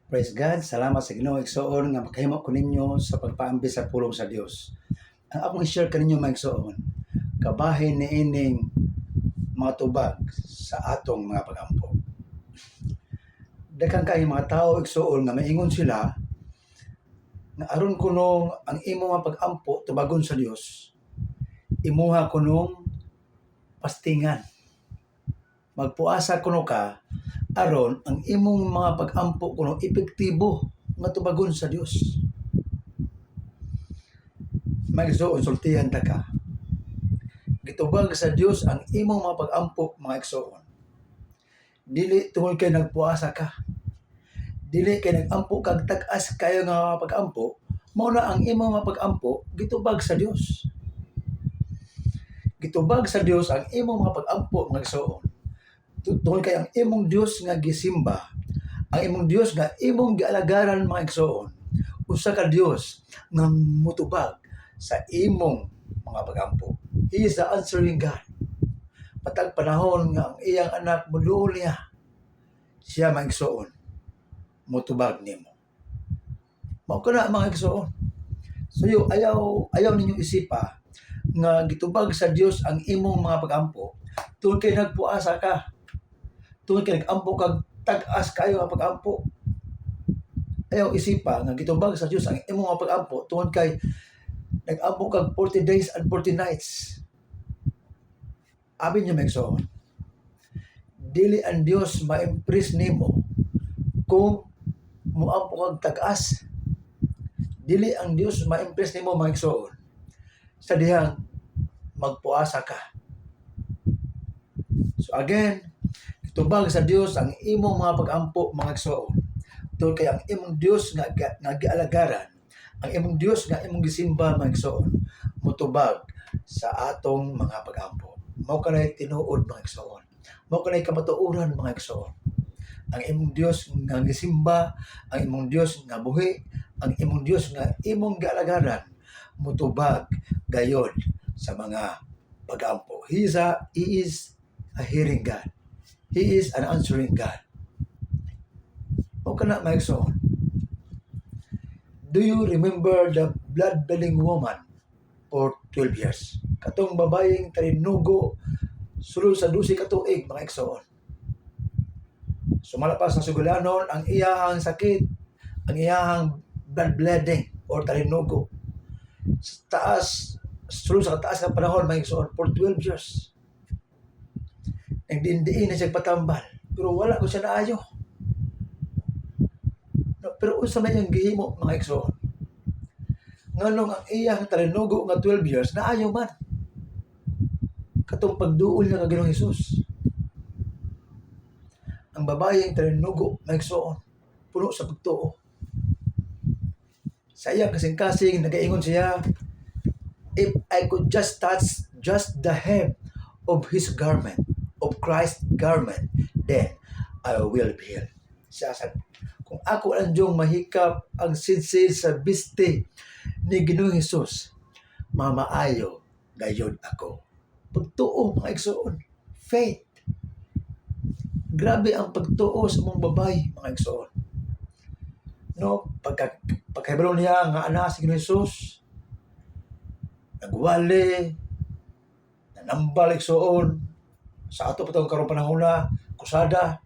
Praise God, salamat sa Ginoo igsoon nga makahimo ko ninyo sa pagpaambi sa pulong sa Dios. Ang akong i-share kaninyo mga igsoon, kabahin ni ining mga tubag sa atong mga pagampo. Daghang kay mga tao igsoon nga maingon sila nga aron kunong ang imo nga pagampo tubagon sa Dios, imuha kunong pastingan. Magpuasa kuno ka aron ang imong mga pag-ampo kuno epektibo nga tubagon sa Dios. Magigsoon sultihan ta ka. Gitubag sa Dios ang imong mga pag-ampo mga igsoon. Dili tungod kay nagpuasa ka. Dili kay nag-ampo kag tag-as kayo nga pag-ampo, mao na ang imong mga pag-ampo gitubag sa Dios. Gitubag sa Dios ang imong mga pag-ampo mga igsoon. Tungod kay ang imong Dios nga gisimba, ang imong Dios nga imong gialagaran mga igsoon, usa ka Dios nga mutubag sa imong mga pagampo. He is the answering God. Patag panahon nga ang iyang anak muluol niya, siya mga igsoon, mutubag nimo. Mao kana mga igsoon. So ayaw ninyong isipa nga gitubag sa Dios ang imong mga pagampo tungod kay nagpuasa ka. Tungod kay nag-ampo kag tag-as kayo nga pag-ampo. Ayaw isipa nga gitubag sa Dios ang imong nga pag-ampo tungod kay nag-ampo kag 40 days and 40 nights. Abi niyo megsoon. Dili ang Dios ma-impress nimo kung muampo kag tag-as. Dili ang Dios ma-impress nimo megsoon sa dihang magpuasa ka. So again, tubag sa Dios ang imong mga pag-ampo mga igsoon. Tungod kay ang imong Dios nga gialagaran, ang imong Dios nga imong gisimba mga igsoon, mutubag sa atong mga pag-ampo. Mao kanay tinuod mga igsoon. Mao kanay kamatuoran mga igsoon. Ang imong Dios nga gisimba, ang imong Dios nga buhi, ang imong Dios nga imong gialagaran, mutubag gayod sa mga pag-ampo. He is a hearing God. He is an answering God. O kana mga igsoon. Do you remember the blood-belling woman for 12 years? Katong babayeng talinugo sulod sa 12 ka tuig mga igsoon. Sumalapas sa sugulanon ang iyahang sakit, ang iyahang blood bleeding or talinugo. Sulod sa taas ng panahon mga igsoon for 12 years. Nagdindiin na siya patambal. Pero wala ko siya naayo. No, pero unsa man yung gihimo mga igsoon. Nganong ang iyang talinugo nga 12 years naayo man. Katong pagduol niya nga Ginoong Hesus. Ang babayeng talinugo mga igsoon puno sa pagtuo. Sa iyang kasing-kasing nagaingon siya, if I could just touch just the hem of his garment, of Christ's garment, then I will be healed. Siya sabi, kung ako lang diyong mahikap ang sinsil sa biste ni Ginoong Hesus, mamaayo gayod ako. Pagtuo mga igsoon, faith. Grabe ang pagtuo sa mga babay mga igsoon. No, pagkahibalo niya nga anak si Ginoong Hesus, nagwali, nanambal igsoon, sa ato pa itong karong panahon na kusada,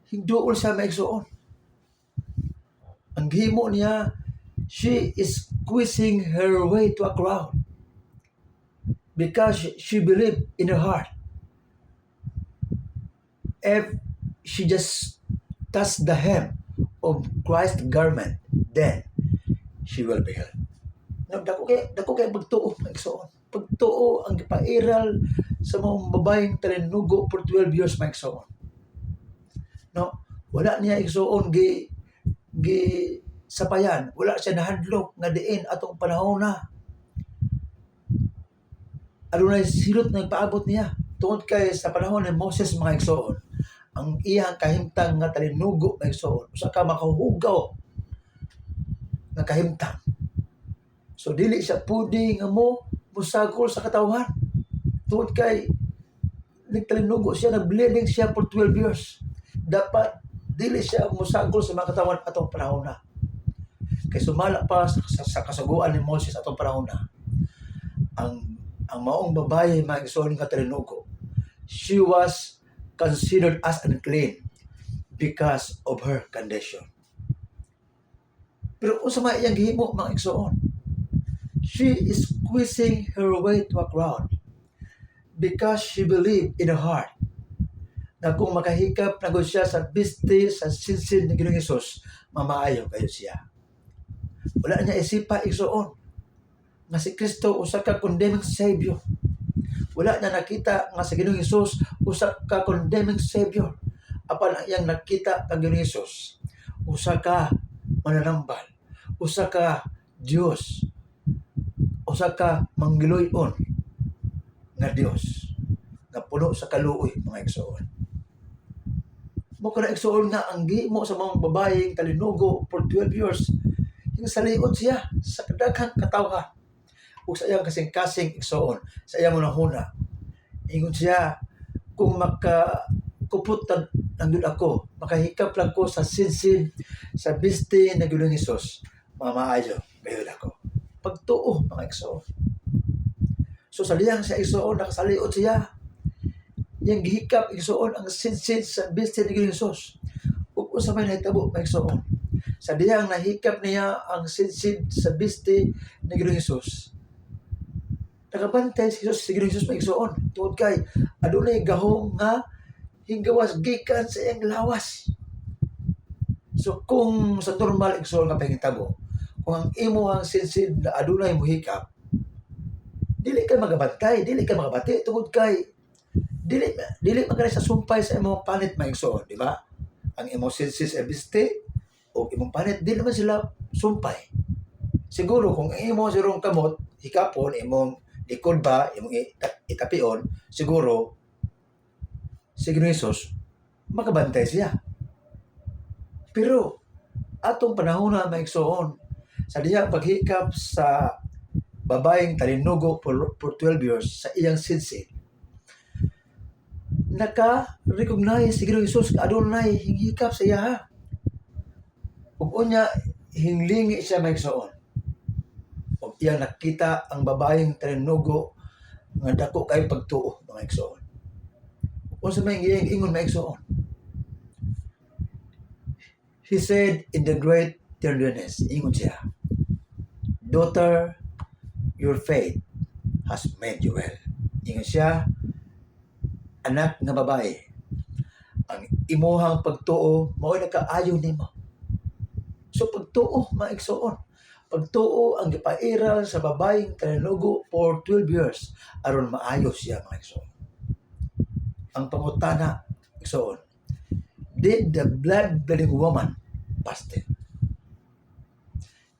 hinduol siya maigsoon. Ang gihimo niya, she is squeezing her way to a crowd because she believed in her heart. If she just touch the hem of Christ's garment, then she will be healed. Dako kay pagtuo maigsoon. Pagtuo ang gipairal sa mga babayeng talinugo for 12 years maigsoon. No, wala niya igsoon gi sapayan, wala siya nahadlok nga diin atong panahon na. Adunay silot nga nagpaabot niya tungod kay sa panahon ni Moses mga igsoon. Ang iyang kahimtang nga talinugo maigsoon, usa ka makahugaw nga kahimtang. So dili siya pwede nga musagol sa katawhan. Tungod kay nagtalinugo siya, nag-bleeding siya for 12 years. Dapat dili siya musagol sa mga katawan atong panahon na. Kay sumala pa sa kasuguan ni Moses atong panahon na. Ang maong babae mga igsoon nga talinugo, she was considered as unclean because of her condition. Pero unsa may iyang gihimo mga igsoon? She is squeezing her way to a crowd because she believed in her heart na kung makahikap na gud siya sa biste sa sinsin ni Ginoong Hesus, mamaayo kayo siya. Wala niya isipa igsoon nga si Kristo usa ka condemning savior. Wala niya nakita nga si Ginoong Hesus usa ka condemning savior. Apan ang iyang nakita kang Ginoong Hesus usa ka mananambal, usa ka Dios, usa ka manggiloy-on nga Dios nga puno sa kaluoy mga igsoon. Mo kana igsoon nga ang gihimo sa mga babaeng talinugo for 12 years yung saliot siya sa daghang katawhan ug sa iyang kasing-kasing igsoon sa iyang hunahuna. Ingon siya, kung makakuputan nandun ako, makahikap lang ko sa sinsin sa biste na Ginoong Hesus, mamaayo gayon ako. Pagtuo mga igsoon. So sa diyang siya igsoon nakasaliot siya. Yang gihikap igsoon ang sinsin sa biste ni Ginoong Hesus. Ug usa may nahitabo mga igsoon. Sa diyang nahikap niya ang sinsin sa biste ni Ginoong Hesus, nakabantay si Ginoong Hesus mga igsoon. Tungod kay adunay gahom nga hinggawas gikan sa iyang lawas. So kung sa normal igsoon nga pahitabo, kung ang imo ang sinsin na adunay mohikap, dili ka magabantay, dili ka magabati tungod kay dili magana sa sumpay sa imong panit mga igsoon, di ba? Ang imong sinsin sa biste o imong panit, di naman sila sumpay. Siguro kung imo sirong kamot hikapon, imong likod ba, imong itapion, siguro si Ginoong Hesus makabantay siya. Pero atong panahon na mga igsoon, sa diyang paghikap sa babaeng talinugo for 12 years sa iyang sinsin, naka-recognize si Ginoong Hesus nga adunay hinghikap sa iya. Ug unya hinglingi siya mga igsoon. Ug iyang nakita ang babaeng talinugo nga dako kay pagtuo mga igsoon. Unsa may iyang ingon mga igsoon? He said in the great tenderness, ingon siya, "Daughter, your faith has made you well." Ingon siya, anak nga babae, ang imuhang pagtuo mao nakaayo nimo. So pagtuo mga igsoon, pagtuo ang gipairal sa babaeng talinugo for 12 years aron maayo siya mga igsoon. Ang pangutana igsoon, did the blood-bleeding woman fasted?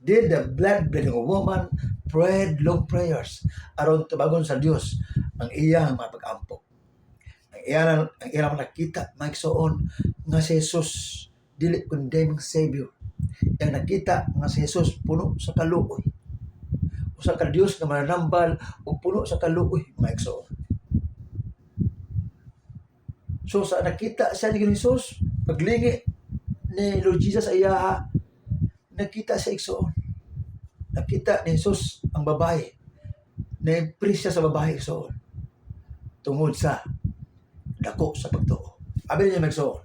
Did the blood-bleeding woman prayed long prayers aron tubagon sa Dios ang iyang mga pag-ampo? Ang iyang nakita mga igsoon nga si Jesus dili condemning savior. Yang nakita nga si Jesus puno sa kaluoy. Usa ka Dios nga mananambal ug puno sa kaluoy mga igsoon. So sa nakita siya ni Ginoong Hesus, paglingi ni Lord Jesus sa iya, nakita siya igsoon. Nakita ni Jesus ang babae. Na-impress siya sa babae igsoon. Tungod sa dako sa pagtuo. Abi niya magsoon.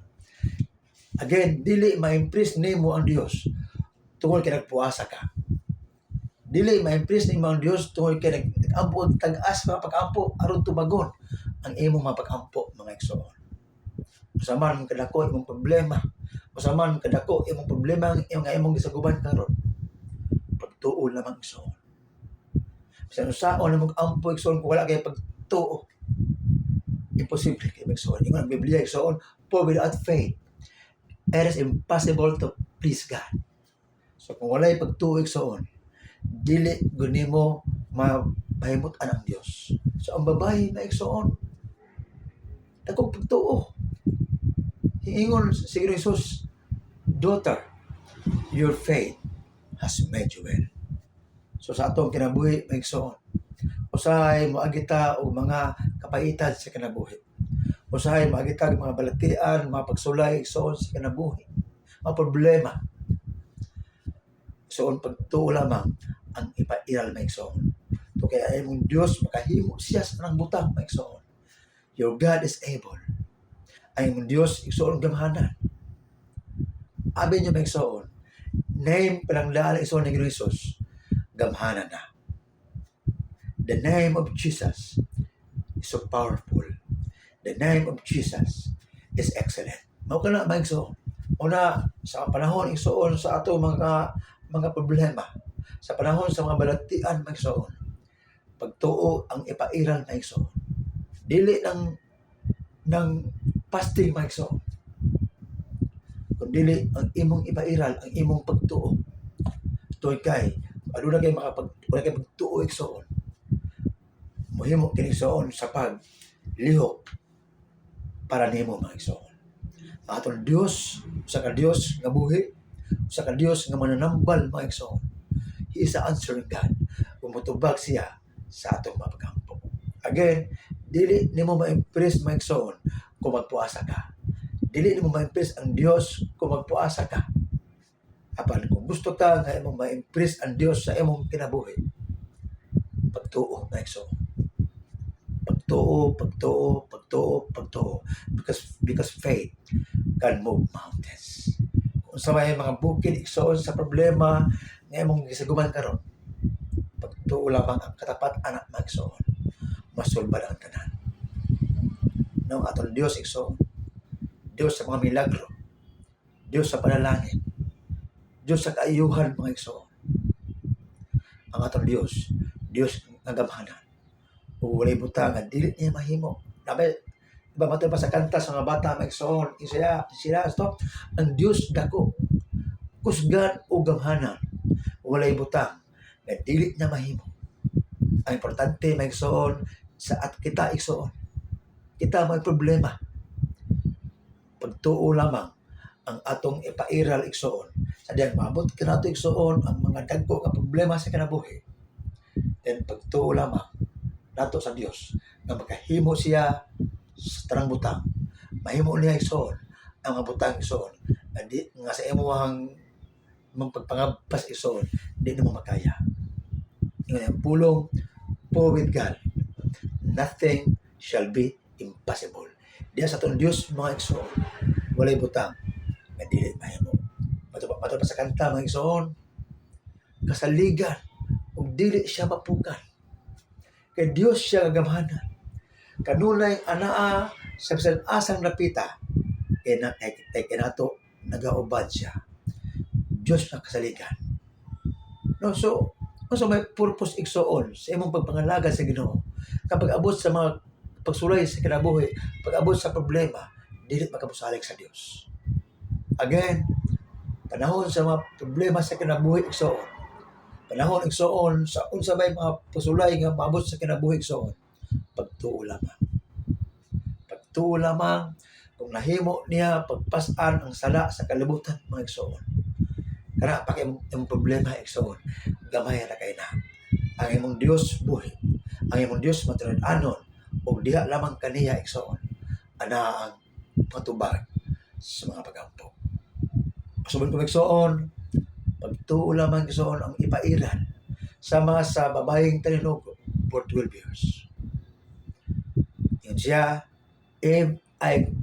Again, dili ma-impress nimo ang Dios tungod kay nagpuasa ka. Dili ma-impress nimo ang Dios tungod kay nag-ampo tag-as mga pag-ampo aron tubagon ang imong mga pag-ampo mga igsoon. Usaman kadako imong problema, usaman kadako imong problema nga imong gisaguban karon, pagtuo lamang igsoon. Bisan usaon namong ampo igsoon kung wala kay pagtuo, imposible kay igsoon. Ingon ang Biblia igsoon, for without faith it is impossible to please God. So kung walay pagtuo igsoon, dili gud nimo mapahimut-an ang Dios. So ang babae na igsoon, dako pagtuo. Ingon si Ginoong Hesus, "Daughter, your faith has made you well." So sa atong kinabuhi, maigsoon, usahay moagita og mga kapaitan sa kinabuhi. Usahay magitag mga balatian, mga pagsulay igsoon sa kinabuhi, mga problema. Igsoon pagtuo lamang ang ipairal na igsoon. To kaya imong Dios makahimo siya sa tanang butang maigsoon. Your God is able. Ang imong Dios igsoon gamhanan. Abi niyo maigsoon. Name palang daan igsoon ni Jesus. Gamhanan na. The name of Jesus is so powerful. The name of Jesus is excellent. Mao kana maigsoon. Una sa panahon igsoon sa ato mga problema, sa panahon sa mga balatian maigsoon, pagtuo ang ipairal maigsoon. Dili ng fasting maigsoon, kundi ang imong ipairal, ang imong pagtuo. Tuoy kay aduna kay wala kay pagtuo igsoon. Mohimo kini igsoon sa paglihok para nimo maigsoon. Aton Dios, usa ka Dios nga buhi, usa ka Dios nga mananambal maigsoon. He is the answering God. Umutubag siya sa atong mga pagampo. Again, dili nimo ma-impress maigsoon kung magpuasa ka. Dili nimo ma-impress ang Dios kung magpuasa ka. Apan kung gusto ka nga imong ma-impress ang Dios sa imong kinabuhi, pagtuo maigsoon. Pagtuo. Because faith can move mountains. Kung sa may mga bukid igsoon sa problema nga imong gisaguman karon, pagtuo lamang ang katapat anak maigsoon. Masulbad ang tanan. Nang aton Dios igsoon, Dios sa mga milagro, Dios sa panalangin, Dios sa kaayuhan mga igsoon. Ang aton Dios nga gamhanan. O walay butang nga dili niya mahimo. Nabi, iba matod pa sa kanta sa mga bata maigsoon, sila stop, ang Dios dako, kusgan o gamhanan, walay butang nga dili niya mahimo. Ang importante maigsoon sa at kita igsoon. Kita may problema. Pagtuo lamang ang atong ipairal igsoon. Sa diyan maabot kanato igsoon ang mga dagko nga problema sa kinabuhi. Then pagtuo lamang nato sa Dios nga makahimo siya sa tanang butang. Mahimo niya igsoon ang mga butang igsoon nga sa imong magpagpangabas igsoon di mo makaya. Ingon ang pulong po with God, nothing shall be impossible. Diya sa atong Dios mga igsoon, walay butang nga dili mahimo. Matod pa sa kanta mga igsoon, kasaligan ug dili siya mapukan. Kay Dios siya gagamhanan. Kanunay anaa sa bisan asang napita, kay kanato nagaubad siya. Dios na kasaligan. No, so may purpose igsoon sa imong pagpangalaga sa Ginoo. Kapag abot sa mga pagsulay sa kinabuhi, pag abot sa problema, dili makabusalig sa Dios. Again, panahon sa mga problema sa kinabuhi igsoon, panahon igsoon sa unsa may mga pasulay nga maabot sa kinabuhi igsoon, pagtuo lamang. Pagtuo lamang kung nahimo niya pagpas-an ang sala sa kalibutan mga igsoon. Kana pa kay imong problema igsoon, gamay ra kay na. Ang imong Dios buhi, ang imong Dios matunud-anon ug diha lamang kaniya igsoon ana ang patubag sa mga pagampo. Subon ko igsoon, pagtuo lamang igsoon ang ipairan sama sa babayeng talinog for 12 years. Yun siya, if I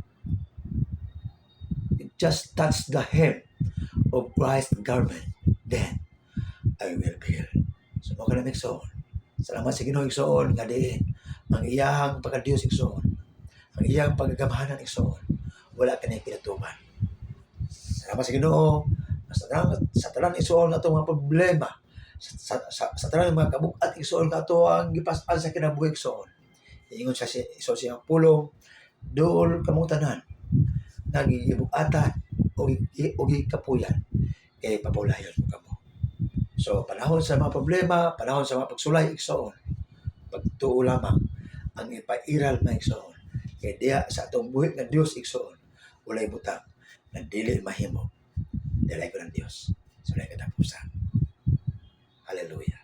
just touch the hem of Christ's garment, then I will be healed. So mo ka na igsoon. Salamat sa Ginoo igsoon nga diin ang iyang pagka-Dios igsoon, ang iyang pagagamhanan igsoon, wala ka na pinatuman. Salamat sa Ginoo sa tanan igsoon nga itong mga problema, sa tanan mga kabuk-at igsoon nga ito ang gipas-an sa kinabuhi igsoon. Ingon siya siyang pulong, dool kamong tanan, nagigibuk-atan o gikapuyan, kay papulayon mo kamo. So, panahon sa mga problema, panahon sa mga pagsulay igsoon, pagtuo lamang ang ipairal na igsoon. Kaya diya sa atong buhit ng Dios igsoon, walay butang na dili mahimo. Dalay ko ng Dios. So, walay katapusan. Hallelujah.